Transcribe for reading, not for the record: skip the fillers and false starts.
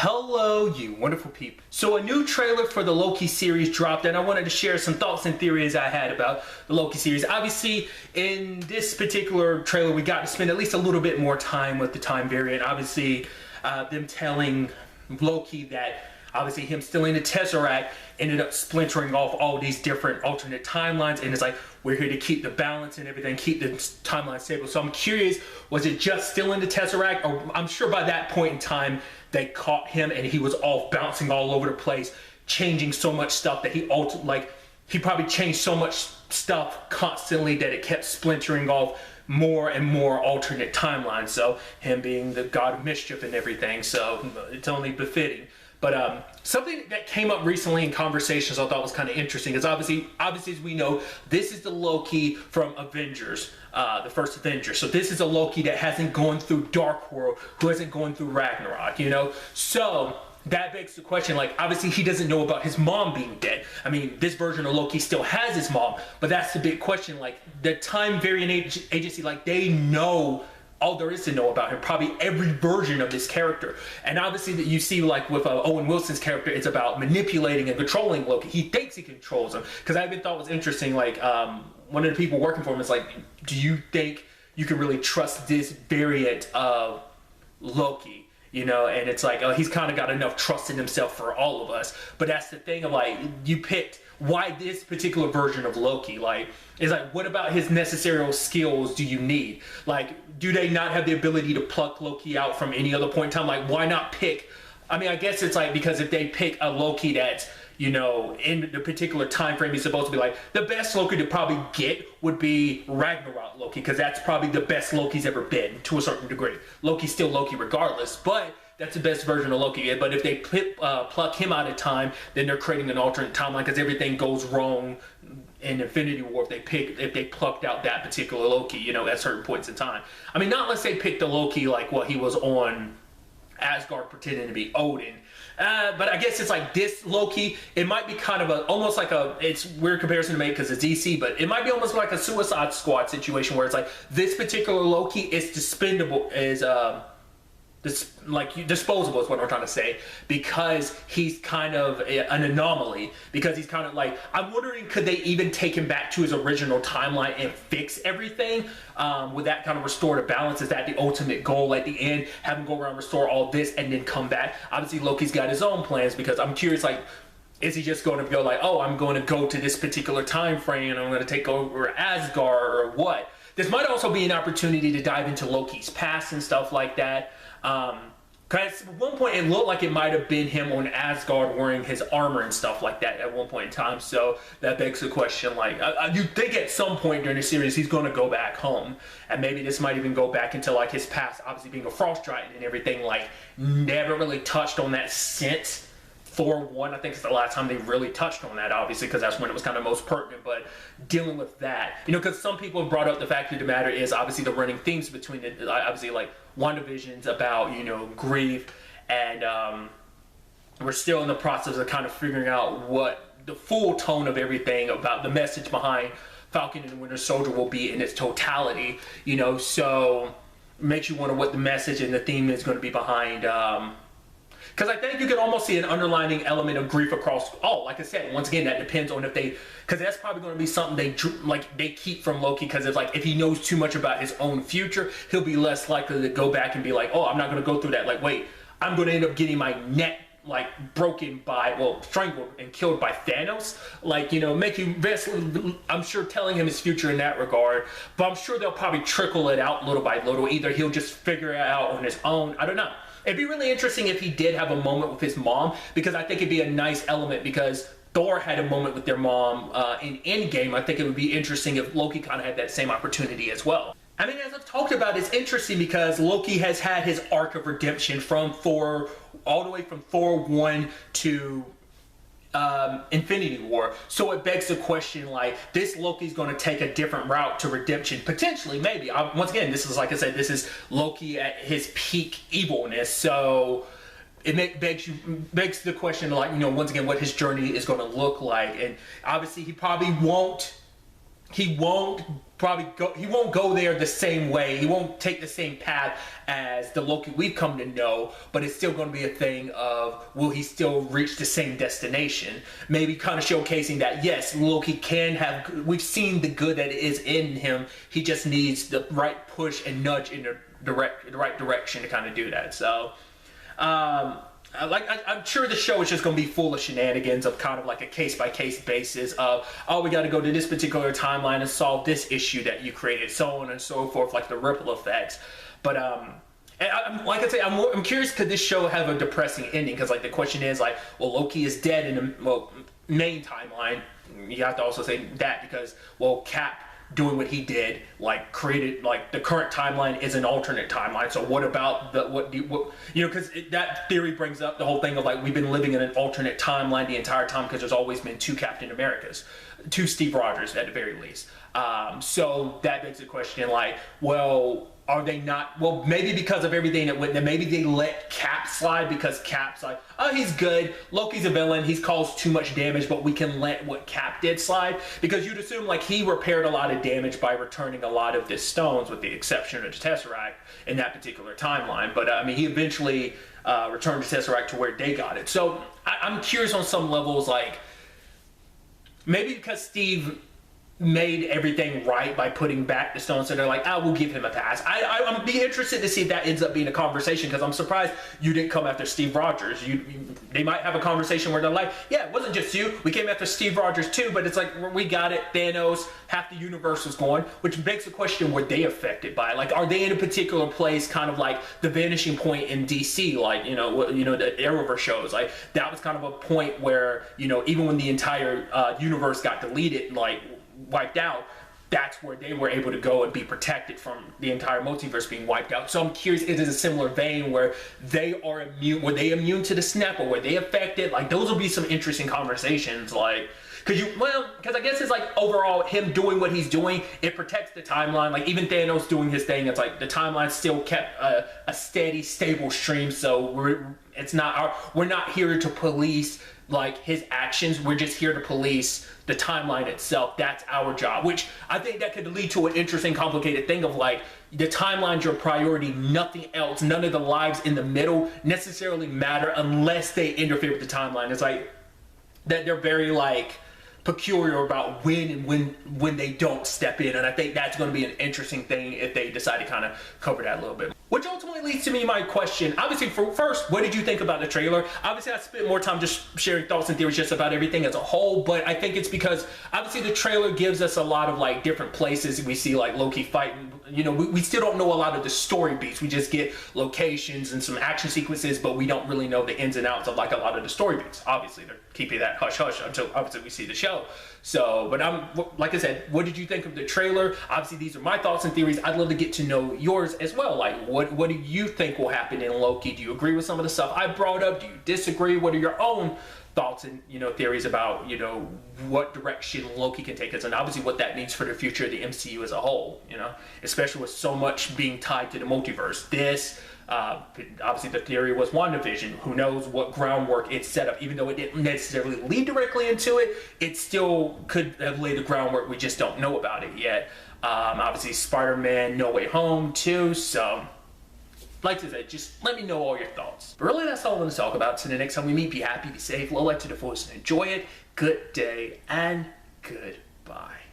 Hello, you wonderful people. So a new trailer for the Loki series dropped, and I wanted to share some thoughts and theories I had about the Loki series. Obviously, in this particular trailer, we got to spend at least a little bit more time with the time variant. Obviously, them telling Loki that obviously him stealing the Tesseract ended up splintering off all these different alternate timelines, and it's like, we're here to keep the balance and everything, keep the timeline stable. So I'm curious, was it just stealing the Tesseract? Or I'm sure by that point in time, they caught him and he was off bouncing all over the place, changing so much stuff that he probably changed so much stuff constantly that it kept splintering off more and more alternate timelines. So him being the god of mischief and everything, so it's only befitting. But something that came up recently in conversations I thought was kind of interesting is obviously as we know, this is the Loki from Avengers, the first Avengers. So this is a Loki that hasn't gone through Dark World, who hasn't gone through Ragnarok, you know? So that begs the question, like, obviously he doesn't know about his mom being dead. I mean, this version of Loki still has his mom, but that's the big question. Like, the Time Variant Agency, like, they know all there is to know about him, probably every version of this character. And obviously that you see, like with Owen Wilson's character, it's about manipulating and controlling Loki. He thinks he controls him. Because I even thought it was interesting, like one of the people working for him is like, do you think you can really trust this variant of Loki? You know, and it's like, he's kind of got enough trust in himself for all of us. But that's the thing of, like, you picked, why this particular version of Loki? Like, it's like, what about his necessary skills do you need? Like, do they not have the ability to pluck Loki out from any other point in time? Like, why not pick? I mean, I guess it's like, because if they pick a Loki that's, you know, in the particular time frame he's supposed to be, like, the best Loki to probably get would be Ragnarok Loki, because that's probably the best Loki's ever been to a certain degree. Loki's still Loki regardless, but that's the best version of Loki. But if they pluck him out of time, then they're creating an alternate timeline, because everything goes wrong in Infinity War if they plucked out that particular Loki, you know, at certain points in time. I mean, not unless they picked the Loki like what he was on Asgard pretending to be Odin. But I guess it's like this Loki, it might be kind of almost like it's weird comparison to make because it's DC, but it might be almost like a Suicide Squad situation where it's like this particular Loki is disposable is what I'm trying to say, because he's kind of an anomaly, because he's kind of like, I'm wondering, could they even take him back to his original timeline and fix everything? Would that kind of restore the balance? Is that the ultimate goal at the end? Have him go around, restore all this, and then come back? Obviously Loki's got his own plans, because I'm curious, like, is he just going to go like, oh, I'm going to go to this particular time frame and I'm going to take over Asgard, or what? This might also be an opportunity to dive into Loki's past and stuff like that. Because at one point it looked like it might have been him on Asgard wearing his armor and stuff like that at one point in time. So that begs the question, like, you think at some point during the series he's going to go back home, and maybe this might even go back into like his past, obviously being a frost giant and everything. Like, never really touched on that since Thor 1. I think it's the last time they really touched on that, obviously, because that's when it was kind of most pertinent. But dealing with that, you know, because some people have brought up the fact of the matter is obviously the running themes between it, obviously like WandaVision's about, you know, grief, and we're still in the process of kind of figuring out what the full tone of everything about the message behind Falcon and the Winter Soldier will be in its totality, you know. So makes you wonder what the message and the theme is going to be behind because I think you can almost see an underlining element of grief across all. Like I said, once again, that depends on if they, because that's probably going to be something they keep from Loki, because it's like, if he knows too much about his own future, he'll be less likely to go back and be like, oh, I'm not going to go through that. Like, wait, I'm going to end up getting my neck like broken by, well, strangled and killed by Thanos. Like, you know, I'm sure telling him his future in that regard, but I'm sure they'll probably trickle it out little by little. Either he'll just figure it out on his own. I don't know. It'd be really interesting if he did have a moment with his mom, because I think it'd be a nice element, because Thor had a moment with their mom in Endgame. I think it would be interesting if Loki kind of had that same opportunity as well. I mean, as I've talked about, it's interesting because Loki has had his arc of redemption from Thor, all the way from Thor 1 to Infinity War. So it begs the question, like, this Loki's going to take a different route to redemption, potentially, maybe. Once again, this is, like I said, this is Loki at his peak evilness. So it begs the question, like, you know, once again, what his journey is going to look like. And obviously he probably won't he won't go there the same way. He won't take the same path as the Loki we've come to know, but it's still going to be a thing of, will he still reach the same destination? Maybe kind of showcasing that, yes, Loki can have, we've seen the good that is in him. He just needs the right push and nudge in the right direction to kind of do that. So, I'm sure the show is just going to be full of shenanigans of kind of like a case-by-case basis of, oh, we got to go to this particular timeline and solve this issue that you created, so on and so forth, like the ripple effects. But like I say, I'm curious, could this show have a depressing ending? Because like the question is like, well, Loki is dead in the main timeline. You have to also say that because, well, Cap doing what he did, like created, like the current timeline is an alternate timeline. So what about because that theory brings up the whole thing of like, we've been living in an alternate timeline the entire time because there's always been two Captain Americas, two Steve Rogers at the very least. So that begs the question like, well, are they not, well, maybe because of everything that went, maybe they let Cap slide because Cap's like, oh, he's good, Loki's a villain, he's caused too much damage, but we can let what Cap did slide, because you'd assume like he repaired a lot of damage by returning a lot of the stones, with the exception of the Tesseract in that particular timeline. But I mean, he eventually returned the Tesseract to where they got it. So I'm curious on some levels, like maybe because Steve made everything right by putting back the stones, so they're like, we'll give him a pass. I'm be interested to see if that ends up being a conversation, because I'm surprised you didn't come after Steve Rogers. They might have a conversation where they're like, yeah, it wasn't just you, we came after Steve Rogers too, but it's like, we got it, Thanos, half the universe was gone, which begs the question, were they affected by it? Like, are they in a particular place, kind of like the vanishing point in DC, like, the Arrowverse shows, like, that was kind of a point where, even when the entire universe got deleted, like, wiped out, that's where they were able to go and be protected from the entire multiverse being wiped out. So I'm curious, it is a similar vein where they are immune, were they immune to the snap, or were they affected? Like, those will be some interesting conversations, like, because I guess it's like, overall, him doing what he's doing, it protects the timeline. Like, even Thanos doing his thing, it's like the timeline still kept a steady, stable stream. So we're not here to police like his actions. We're just here to police the timeline itself. That's our job, which I think that could lead to an interesting, complicated thing of like, the timeline's your priority, nothing else. None of the lives in the middle necessarily matter unless they interfere with the timeline. It's like that they're very like peculiar about when they don't step in, and I think that's going to be an interesting thing if they decide to kind of cover that a little bit. Which ultimately leads to me my question. Obviously, first, what did you think about the trailer? Obviously, I spent more time just sharing thoughts and theories just about everything as a whole, but I think it's because obviously the trailer gives us a lot of like different places. We see like Loki fighting, we still don't know a lot of the story beats. We just get locations and some action sequences, but we don't really know the ins and outs of like a lot of the story beats. Obviously, they're keeping that hush-hush until obviously we see the show. So, but like I said, what did you think of the trailer? Obviously, these are my thoughts and theories. I'd love to get to know yours as well. Like, what do you think will happen in Loki? Do you agree with some of the stuff I brought up? Do you disagree? What are your own thoughts and theories about what direction Loki can take us, and obviously what that means for the future of the MCU as a whole? Especially with so much being tied to the multiverse. Obviously the theory was WandaVision. Who knows what groundwork it's set up, even though it didn't necessarily lead directly into it, it still could have laid the groundwork. We just don't know about it yet. Obviously Spider-Man No Way Home too, so like I said, just let me know all your thoughts. But really, that's all I want to talk about. So the next time we meet, be happy, be safe, low light to the fullest, and enjoy it. Good day and goodbye.